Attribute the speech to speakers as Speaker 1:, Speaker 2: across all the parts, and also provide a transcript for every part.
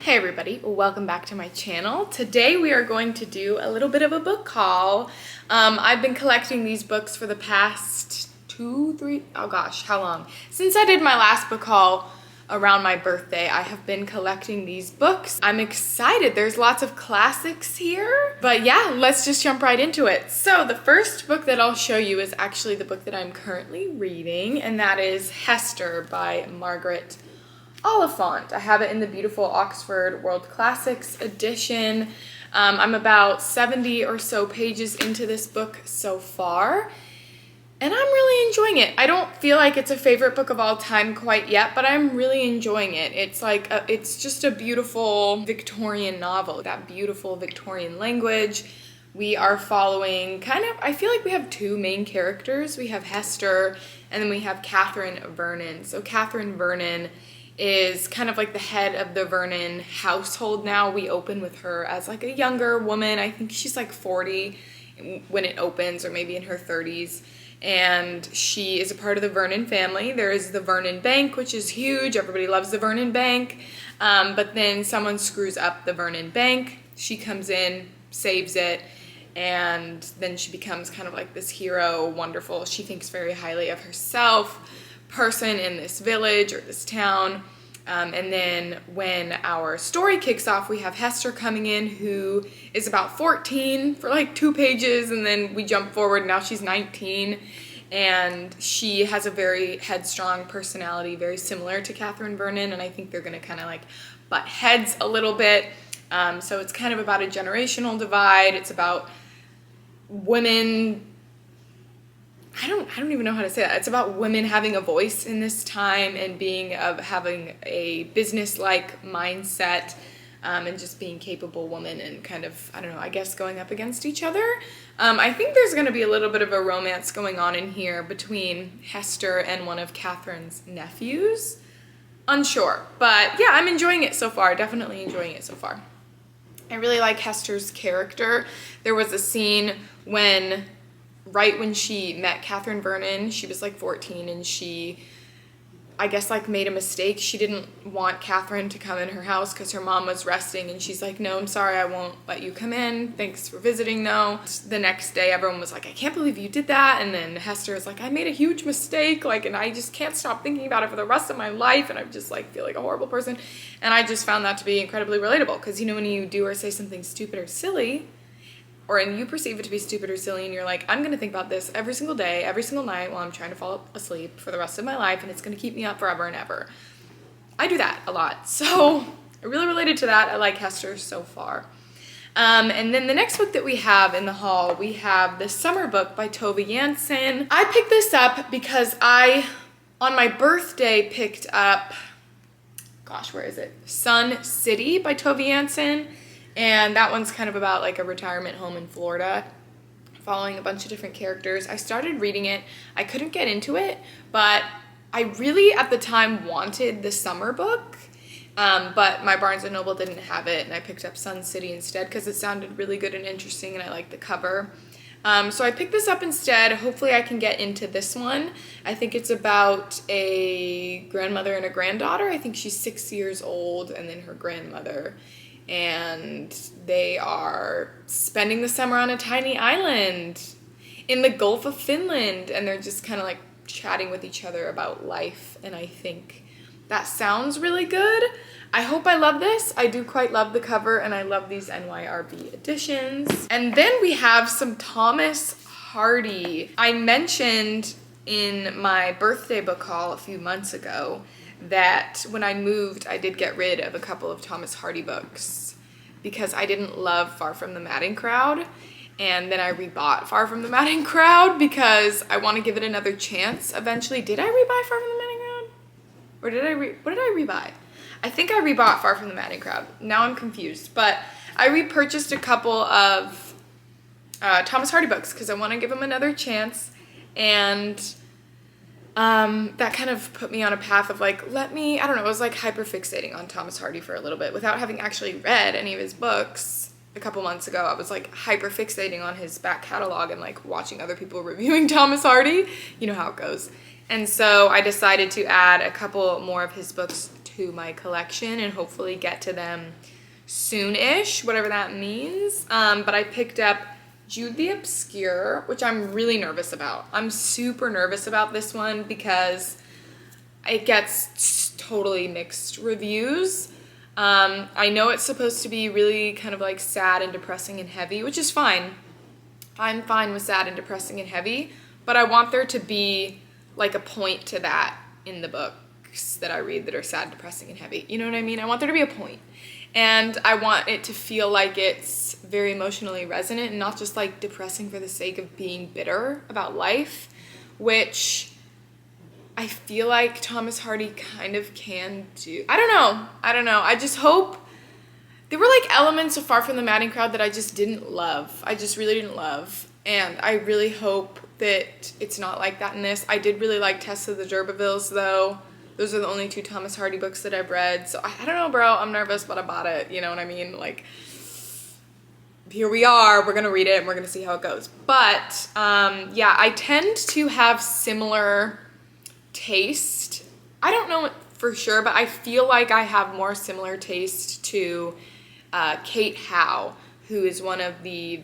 Speaker 1: Hey everybody, welcome back to my channel. Today we are going to do a little bit of a book haul. I've been collecting these books for the past oh gosh, how long? Since I did my last book haul around my birthday, I have been collecting these books. I'm excited, there's lots of classics here. But yeah, let's just jump right into it. So the first book that I'll show you is actually the book that I'm currently reading, and that is Hester by Margaret Oliphant. I have it in the beautiful Oxford World Classics edition. I'm about 70 or so pages into this book so far, and I'm really enjoying it. I don't feel like it's a favorite book of all time quite yet, but I'm really enjoying it. It's like it's just a beautiful Victorian novel, that beautiful Victorian language. We are following I feel like we have two main characters. We have Hester, and then we have Catherine Vernon. So Catherine Vernon is kind of like the head of the Vernon household now. We open with her as like a younger woman. I think she's like 40 when it opens, or maybe in her 30s. And she is a part of the Vernon family. There is the Vernon Bank, which is huge. Everybody loves the Vernon Bank. But then someone screws up the Vernon Bank. She comes in, saves it, and then she becomes kind of like this hero, wonderful, she thinks very highly of herself, person in this village or this town. And then when our story kicks off, we have Hester coming in, who is about 14 for like 2 pages, and then we jump forward, now she's 19, and she has a very headstrong personality, very similar to Catherine Vernon, and I think they're gonna kind of like butt heads a little bit. So it's kind of about a generational divide. It's about women, I don't even know how to say that. It's about women having a voice in this time and having a business-like mindset, and just being capable women and kind of, I don't know, I guess going up against each other. I think there's going to be a little bit of a romance going on in here between Hester and one of Catherine's nephews. Unsure, but yeah, I'm enjoying it so far. Definitely enjoying it so far. I really like Hester's character. There was a scene right when she met Catherine Vernon, she was like 14, and she, I guess, like made a mistake. She didn't want Catherine to come in her house because her mom was resting, and she's like, no, I'm sorry, I won't let you come in. Thanks for visiting though. The next day, everyone was like, I can't believe you did that. And then Hester is like, I made a huge mistake, like, and I just can't stop thinking about it for the rest of my life, and I just like feel like a horrible person. And I just found that to be incredibly relatable, because you know, when you do or say something stupid or silly, and you perceive it to be stupid or silly, and you're like, I'm gonna think about this every single day, every single night while I'm trying to fall asleep for the rest of my life, and it's gonna keep me up forever and ever. I do that a lot, so I really related to that. I like Hester so far. And then the next book that we have in the haul, we have The Summer Book by Tove Jansson. I picked this up because I, on my birthday, picked up, gosh, where is it? Sun City by Tove Jansson. And that one's kind of about like a retirement home in Florida, following a bunch of different characters. I started reading it. I couldn't get into it, but I really at the time wanted the summer book, but my Barnes & Noble didn't have it, and I picked up Sun City instead because it sounded really good and interesting, and I liked the cover. So I picked this up instead. Hopefully I can get into this one. I think it's about a grandmother and a granddaughter. I think she's 6 years old, and then her grandmother, and they are spending the summer on a tiny island in the Gulf of Finland, and they're just kind of like chatting with each other about life, and I think that sounds really good. I hope I love this. I do quite love the cover, and I love these NYRB editions. And then we have some Thomas Hardy. I mentioned in my birthday book haul a few months ago that when I moved, I did get rid of a couple of Thomas Hardy books because I didn't love Far From the Madding Crowd. And then I rebought Far From the Madding Crowd because I want to give it another chance eventually. Did I rebuy Far From the Madding Crowd? Or what did I rebuy? I think I rebought Far From the Madding Crowd. Now I'm confused. But I repurchased a couple of Thomas Hardy books because I want to give them another chance. And that kind of put me on a path of like, I don't know, it was like hyper fixating on Thomas Hardy for a little bit without having actually read any of his books. A couple months ago, I was like hyper fixating on his back catalog and like watching other people reviewing Thomas Hardy. You know how it goes. And so I decided to add a couple more of his books to my collection and hopefully get to them soon-ish, whatever that means. But I picked up Jude the Obscure, which I'm really nervous about. I'm super nervous about this one because it gets totally mixed reviews. I know it's supposed to be really kind of like sad and depressing and heavy, which is fine. I'm fine with sad and depressing and heavy, but I want there to be like a point to that in the books that I read that are sad, depressing, and heavy. You know what I mean? I want there to be a point. And I want it to feel like it's very emotionally resonant and not just like depressing for the sake of being bitter about life, which I feel like Thomas Hardy kind of can do. I don't know. I just hope there were like elements of Far From the Madding Crowd that I just didn't love. I just really didn't love. And I really hope that it's not like that in this. I did really like Tess of the D'Urbervilles though. Those are the only 2 Thomas Hardy books that I've read. So I don't know, bro. I'm nervous, but I bought it. You know what I mean? Like, here we are. We're going to read it and we're going to see how it goes. But, yeah, I tend to have similar taste. I don't know for sure, but I feel like I have more similar taste to Kate Howe, who is one of the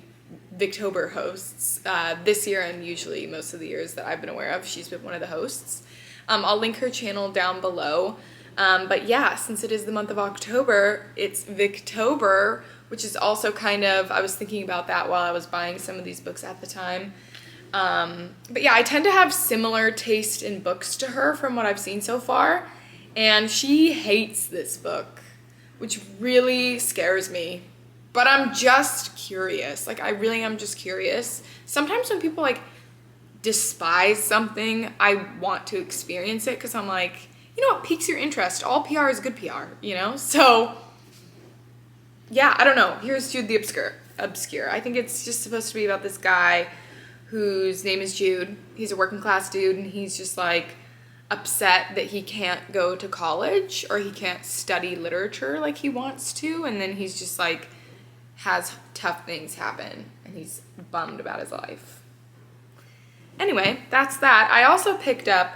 Speaker 1: Victober hosts this year and usually most of the years that I've been aware of. She's been one of the hosts. I'll link her channel down below. But yeah, since it is the month of October, it's Victober, which is also kind of, I was thinking about that while I was buying some of these books at the time. But yeah, I tend to have similar taste in books to her from what I've seen so far. And she hates this book, which really scares me. But I'm just curious. Like, I really am just curious. Sometimes when people like despise something, I want to experience it because I'm like, you know what piques your interest? All PR is good PR, you know? So, yeah, I don't know. Here's Jude the Obscure. I think it's just supposed to be about this guy whose name is Jude. He's a working class dude, and he's just like upset that he can't go to college or he can't study literature like he wants to, and then he's just like has tough things happen, and he's bummed about his life. Anyway, that's that. I also picked up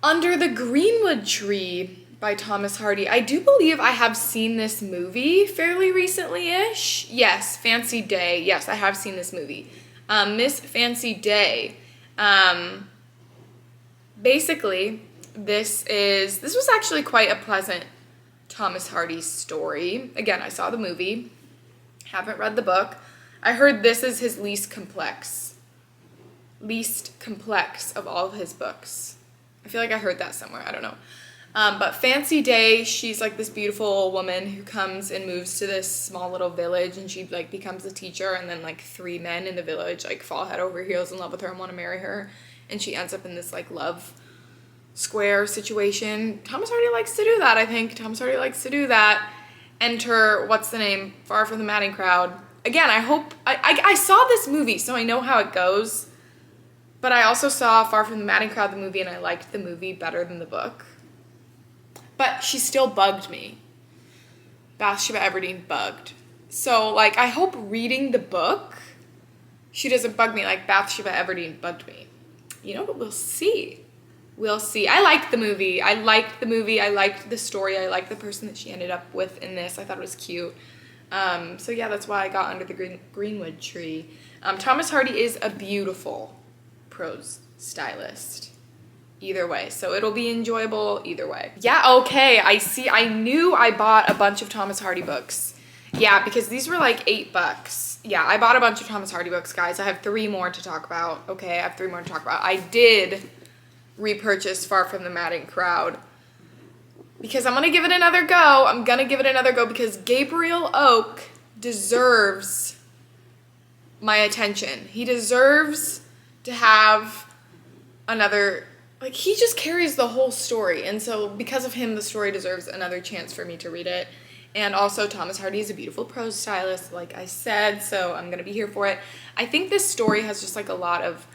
Speaker 1: Under the Greenwood Tree by Thomas Hardy. I do believe I have seen this movie fairly recently-ish. Yes, Fancy Day. Yes, I have seen this movie. Miss Fancy Day. Basically, this was actually quite a pleasant Thomas Hardy story. Again, I saw the movie. Haven't read the book. I heard this is his least complex of all of his books. I feel like I heard that somewhere. I don't know. But Fancy Day, she's like this beautiful woman who comes and moves to this small little village, and she like becomes a teacher, and then like 3 men in the village like fall head over heels in love with her and want to marry her, and she ends up in this like love square situation. Thomas Hardy likes to do that, I think. Thomas Hardy likes to do that. Enter, what's the name? Far From the Madding Crowd. Again, I hope, I saw this movie, so I know how it goes. But I also saw Far From the Madding Crowd, the movie, and I liked the movie better than the book. But she still bugged me. Bathsheba Everdeen bugged. So, like, I hope reading the book, she doesn't bug me like Bathsheba Everdeen bugged me. You know, but we'll see. We'll see. I liked the movie. I liked the story. I liked the person that she ended up with in this. I thought it was cute. So, yeah, that's why I got Under the Greenwood Tree. Thomas Hardy is a beautiful prose stylist either way, so it'll be enjoyable either way. Yeah, okay, I knew I bought a bunch of Thomas Hardy books. Yeah, because these were like $8. Yeah, I bought a bunch of Thomas Hardy books, guys. I have 3 more to talk about. Okay, I have 3 more to talk about. I did repurchase Far From the Madding Crowd because I'm gonna give it another go. I'm gonna give it another go because Gabriel Oak deserves my attention. He deserves to have another, like, he just carries the whole story, and so because of him, the story deserves another chance for me to read it. And also, Thomas Hardy is a beautiful prose stylist, like I said, so I'm gonna be here for it. I think this story has just like a lot of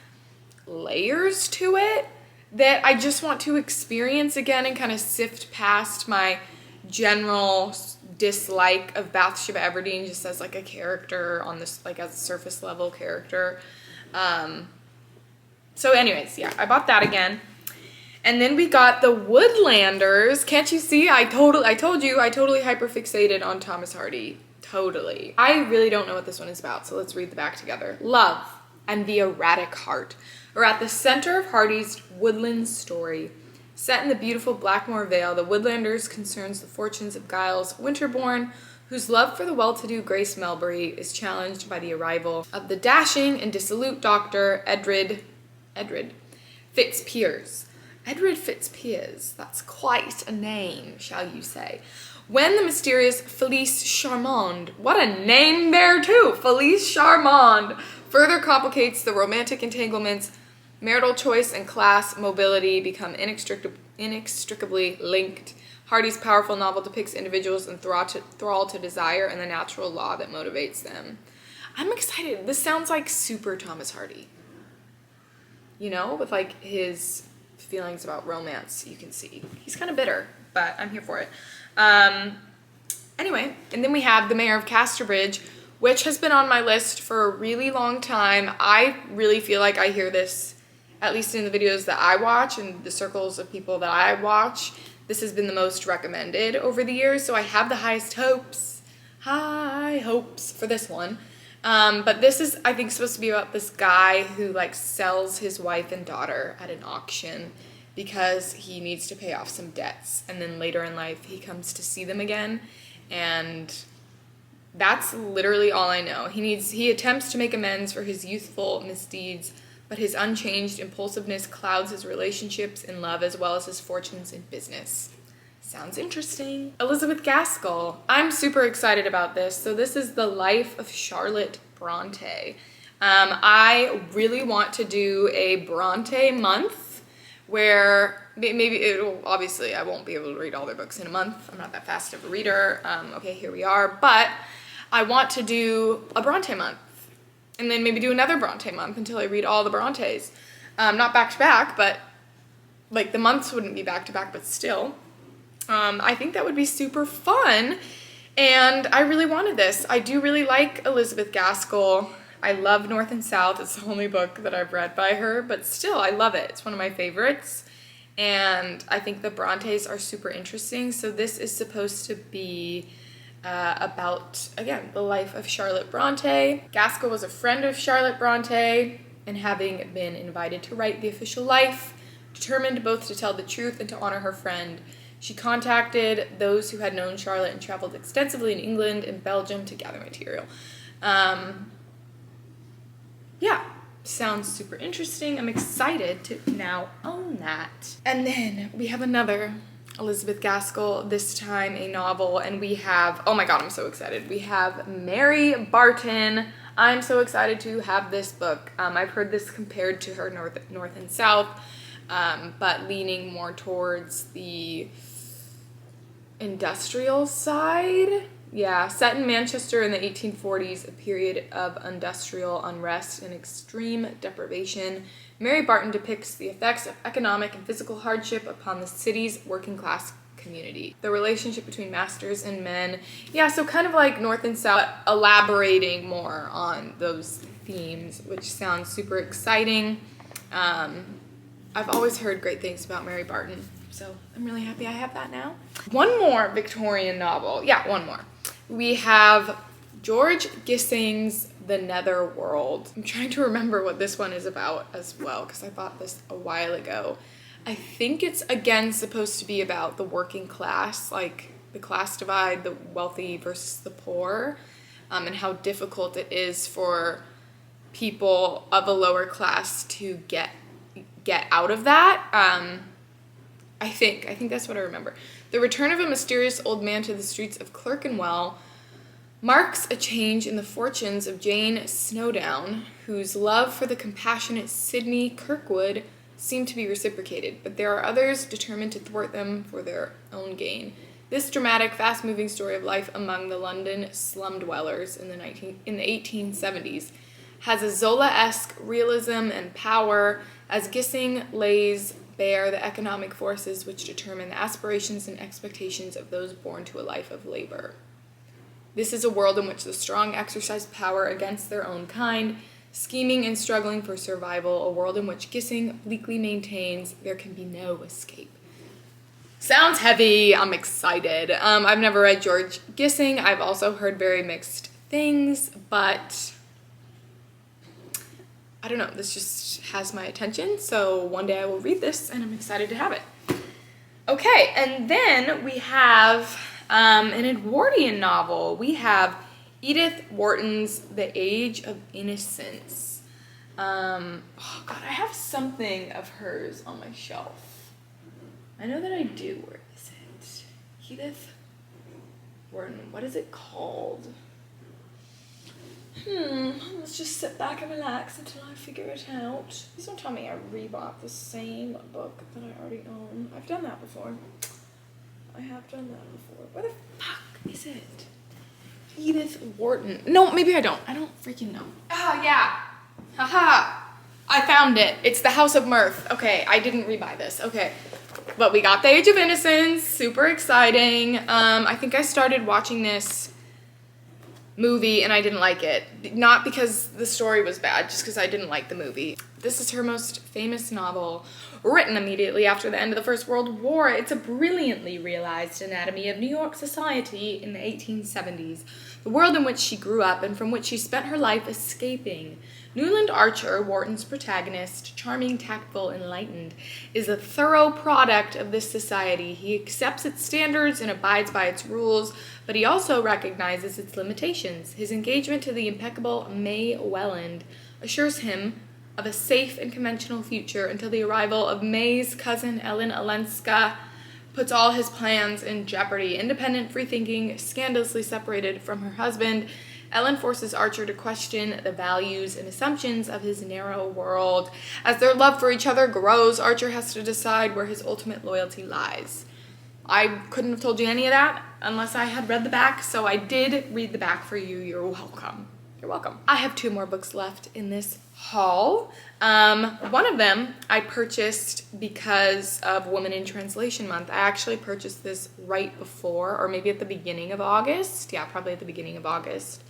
Speaker 1: layers to it that I just want to experience again and kind of sift past my general dislike of Bathsheba Everdeen just as like a character on this, like as a surface level character. So anyways, yeah, I bought that again. And then we got the Woodlanders. Can't you see? I told you, I totally hyperfixated on Thomas Hardy. Totally. I really don't know what this one is about, so let's read the back together. Love and the erratic heart are at the center of Hardy's Woodland story. Set in the beautiful Blackmore Vale, the Woodlanders concerns the fortunes of Giles Winterbourne, whose love for the well-to-do Grace Melbury is challenged by the arrival of the dashing and dissolute Dr. Edred Fitzpiers. Edred Fitzpiers, that's quite a name, shall you say. When the mysterious Felice Charmande, what a name there too, Felice Charmande, further complicates the romantic entanglements, marital choice and class mobility become inextricably linked. Hardy's powerful novel depicts individuals enthralled to desire and the natural law that motivates them. I'm excited. This sounds like super Thomas Hardy. You know, with like his feelings about romance, you can see. He's kind of bitter, but I'm here for it. Anyway, and then we have The Mayor of Casterbridge, which has been on my list for a really long time. I really feel like I hear this, at least in the videos that I watch and the circles of people that I watch. This has been the most recommended over the years, so I have the high hopes for this one. But this is, I think, supposed to be about this guy who like sells his wife and daughter at an auction because he needs to pay off some debts, and then later in life he comes to see them again, and that's literally all I know. He attempts to make amends for his youthful misdeeds, but his unchanged impulsiveness clouds his relationships in love as well as his fortunes in business. Sounds interesting. Elizabeth Gaskell. I'm super excited about this. So this is the life of Charlotte Brontë. I really want to do a Brontë month where maybe it'll, obviously I won't be able to read all their books in a month. I'm not that fast of a reader. Okay, here we are. But I want to do a Brontë month. And then maybe do another Brontë month until I read all the Brontes. Not back to back, but like the months wouldn't be back to back, but still. I think that would be super fun. And I really wanted this. I do really like Elizabeth Gaskell. I love North and South. It's the only book that I've read by her, but still I love it. It's one of my favorites. And I think the Brontes are super interesting. So this is supposed to be about, again, the life of Charlotte Brontë. Gaskell was a friend of Charlotte Brontë, and having been invited to write the official life, determined both to tell the truth and to honor her friend, she contacted those who had known Charlotte and traveled extensively in England and Belgium to gather material. Yeah, sounds super interesting. I'm excited to now own that. And then we have another Elizabeth Gaskell, this time a novel, and we have, oh my god, I'm so excited. We have Mary Barton. I'm so excited to have this book. I've heard this compared to her North and South, but leaning more towards the industrial side. Yeah, set in Manchester in the 1840s, a period of industrial unrest and extreme deprivation, Mary Barton depicts the effects of economic and physical hardship upon the city's working class community. The relationship between masters and men. Yeah, so kind of like North and South, elaborating more on those themes, which sounds super exciting. I've always heard great things about Mary Barton, so I'm really happy I have that now. One more Victorian novel. Yeah, one more. We have George Gissing's The Netherworld. I'm trying to remember what this one is about as well, because I bought this a while ago. I think it's, again, supposed to be about the working class, like the class divide, the wealthy versus the poor, and how difficult it is for people of a lower class to get out of that. I think that's what I remember. The return of a mysterious old man to the streets of Clerkenwell marks a change in the fortunes of Jane Snowdown, whose love for the compassionate Sidney Kirkwood seemed to be reciprocated, but there are others determined to thwart them for their own gain. This dramatic, fast-moving story of life among the London slum dwellers in the 1870s has a Zola-esque realism and power as Gissing lays bare the economic forces which determine the aspirations and expectations of those born to a life of labor. This is a world in which the strong exercise power against their own kind, scheming and struggling for survival, a world in which Gissing bleakly maintains there can be no escape. Sounds heavy. I'm excited. I've never read George Gissing. I've also heard very mixed things, but I don't know. This just has my attention, so one day I will read this, and I'm excited to have it. Okay, and then we have an Edwardian novel. We have Edith Wharton's The Age of Innocence. Oh God, I have something of hers on my shelf. I know that I do. Where is it? Edith Wharton. What is it called? Let's just sit back and relax until I figure it out. Please don't tell me I rebought the same book that I already own. I've done that before. I have done that before. Where the fuck is it? Edith Wharton. No, maybe I don't. I don't freaking know. Ah, yeah. Haha. I found it. It's The House of Mirth. Okay, I didn't rebuy this. Okay. But we got The Age of Innocence. Super exciting. I think I started watching this movie and I didn't like it. Not because the story was bad, just because I didn't like the movie. This is her most famous novel, written immediately after the end of the First World War. It's a brilliantly realized anatomy of New York society in the 1870s, the world in which she grew up and from which she spent her life escaping. Newland Archer, Wharton's protagonist, charming, tactful, enlightened, is a thorough product of this society. He accepts its standards and abides by its rules, but he also recognizes its limitations. His engagement to the impeccable May Welland assures him of a safe and conventional future until the arrival of May's cousin Ellen Olenska puts all his plans in jeopardy. Independent, free-thinking, scandalously separated from her husband, Ellen forces Archer to question the values and assumptions of his narrow world. As their love for each other grows, Archer has to decide where his ultimate loyalty lies. I couldn't have told you any of that unless I had read the back, so I did read the back for you. You're welcome. You're welcome. I have 2 more books left in this haul. One of them I purchased because of Women in Translation Month. I actually purchased this right before, or maybe at the beginning of August. Yeah, probably at the beginning of August,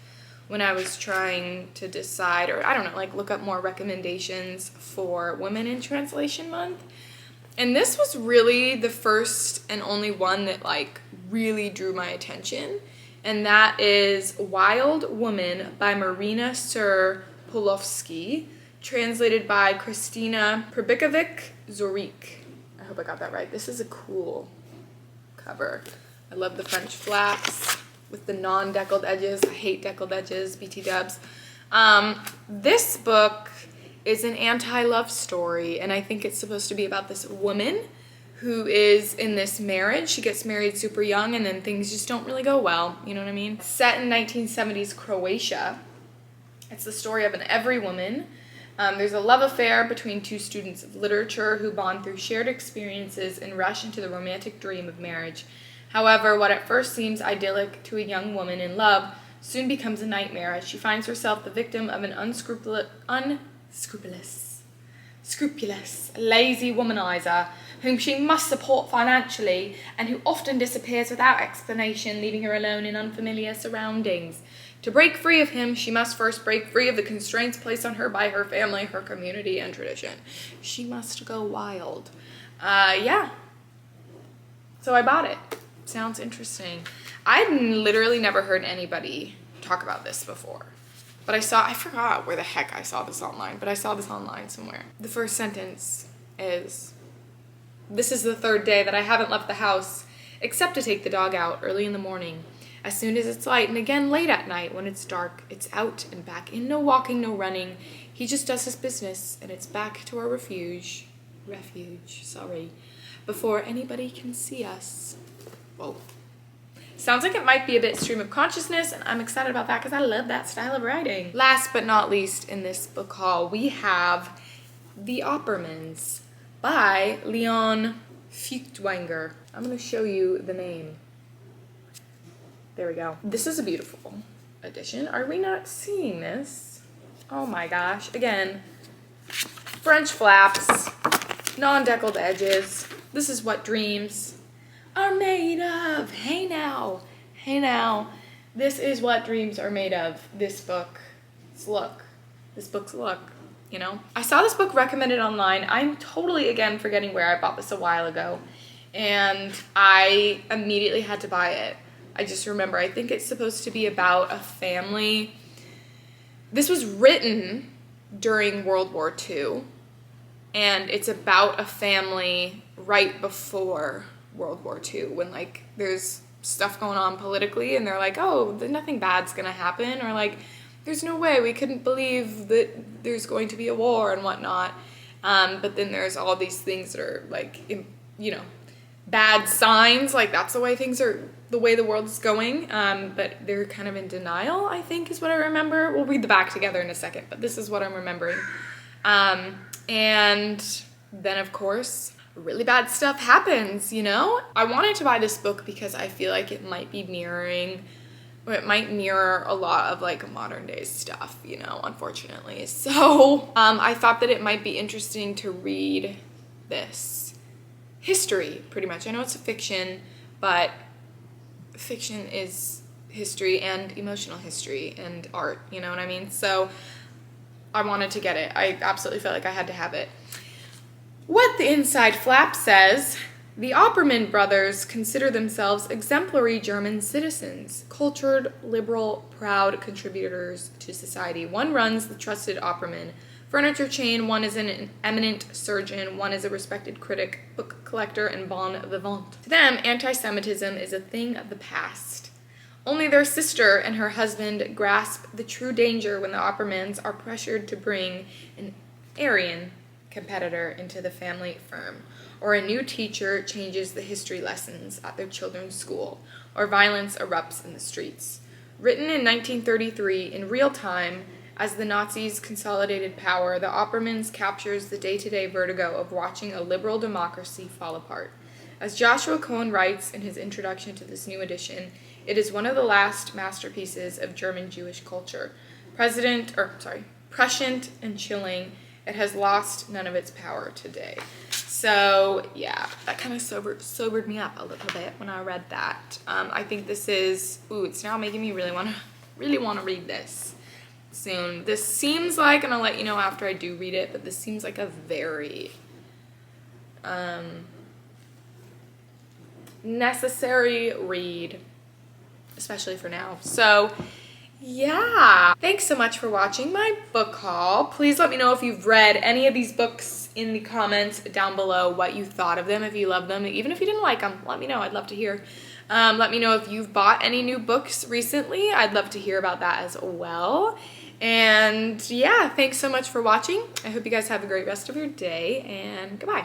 Speaker 1: when I was trying to decide, or I don't know, like look up more recommendations for Women in Translation Month. And this was really the first and only one that like really drew my attention. And that is Wild Woman by Marina Sir-Pulowski, translated by Kristina Przybikovic-Zorik. I hope I got that right. This is a cool cover. I love the French flaps with the non-deckled edges. I hate deckled edges, BT dubs. This book is an anti-love story, and I think it's supposed to be about this woman who is in this marriage. She gets married super young, and then things just don't really go well, you know what I mean? Set in 1970s Croatia. It's the story of an every woman. There's a love affair between 2 students of literature who bond through shared experiences and rush into the romantic dream of marriage. However, what at first seems idyllic to a young woman in love soon becomes a nightmare as she finds herself the victim of an unscrupulous, lazy womanizer whom she must support financially and who often disappears without explanation, leaving her alone in unfamiliar surroundings. To break free of him, she must first break free of the constraints placed on her by her family, her community, and tradition. She must go wild. Yeah. So I bought it. Sounds interesting. I'd literally never heard anybody talk about this before. But I forgot where the heck I saw this online, but I saw this online somewhere. The first sentence is, "This is the 3rd day that I haven't left the house, except to take the dog out early in the morning. As soon as it's light, and again late at night when it's dark, it's out and back in, no walking, no running. He just does his business, and it's back to our refuge, before anybody can see us." Whoa. Sounds like it might be a bit stream of consciousness, and I'm excited about that because I love that style of writing. Last but not least in this book haul, we have The Oppermanns by Leon Feuchtwanger. I'm going to show you the name. There we go. This is a beautiful edition. Are we not seeing this? Oh my gosh. Again, French flaps, non-deckled edges. This is what dreams are made of. Hey now. Hey now. This is what dreams are made of. This book. Let's look. this book's look, you know? I saw this book recommended online. I'm totally, again, forgetting where. I bought this a while ago, and I immediately had to buy it. I just remember, I think it's supposed to be about a family. This was written during World War II, and it's about a family right before World War II, when, like, there's stuff going on politically, and they're like, oh, nothing bad's gonna happen, or like, there's no way, we couldn't believe that there's going to be a war and whatnot. But then there's all these things that are like, you know, bad signs, like that's the way things are, the way the world is going. But they're kind of in denial, I think is what I remember. We'll read the back together in a second, but this is what I'm remembering. And then of course, really bad stuff happens, you know? I wanted to buy this book because I feel like it might be mirroring, or it might mirror a lot of like modern day stuff, you know, unfortunately. So I thought that it might be interesting to read this history, pretty much. I know it's a fiction, but fiction is history and emotional history and art, you know what I mean? So I wanted to get it. I absolutely felt like I had to have it. What the inside flap says: the Oppermann brothers consider themselves exemplary German citizens, cultured, liberal, proud contributors to society. One runs the trusted Oppermann furniture chain, one is an eminent surgeon, one is a respected critic, book collector, and bon vivant. To them, anti-Semitism is a thing of the past. Only their sister and her husband grasp the true danger when the Oppermanns are pressured to bring an Aryan competitor into the family firm, or a new teacher changes the history lessons at their children's school, or violence erupts in the streets. Written in 1933 in real time, as the Nazis consolidated power, the Oppermanns captures the day-to-day vertigo of watching a liberal democracy fall apart. As Joshua Cohen writes in his introduction to this new edition, it is one of the last masterpieces of German Jewish culture. Prescient and chilling, it has lost none of its power today. So yeah, that kind of sobered me up a little bit when I read that. I think this is, it's now making me really want to read this soon. This seems like, and I'll let you know after I do read it, but this seems like a very necessary read, especially for now. So yeah, thanks so much for watching my book haul. Please let me know if you've read any of these books in the comments down below, what you thought of them, if you loved them. Even if you didn't like them, let me know. I'd love to hear. Let me know if you've bought any new books recently. I'd love to hear about that as well. And yeah, thanks so much for watching. I hope you guys have a great rest of your day, and goodbye.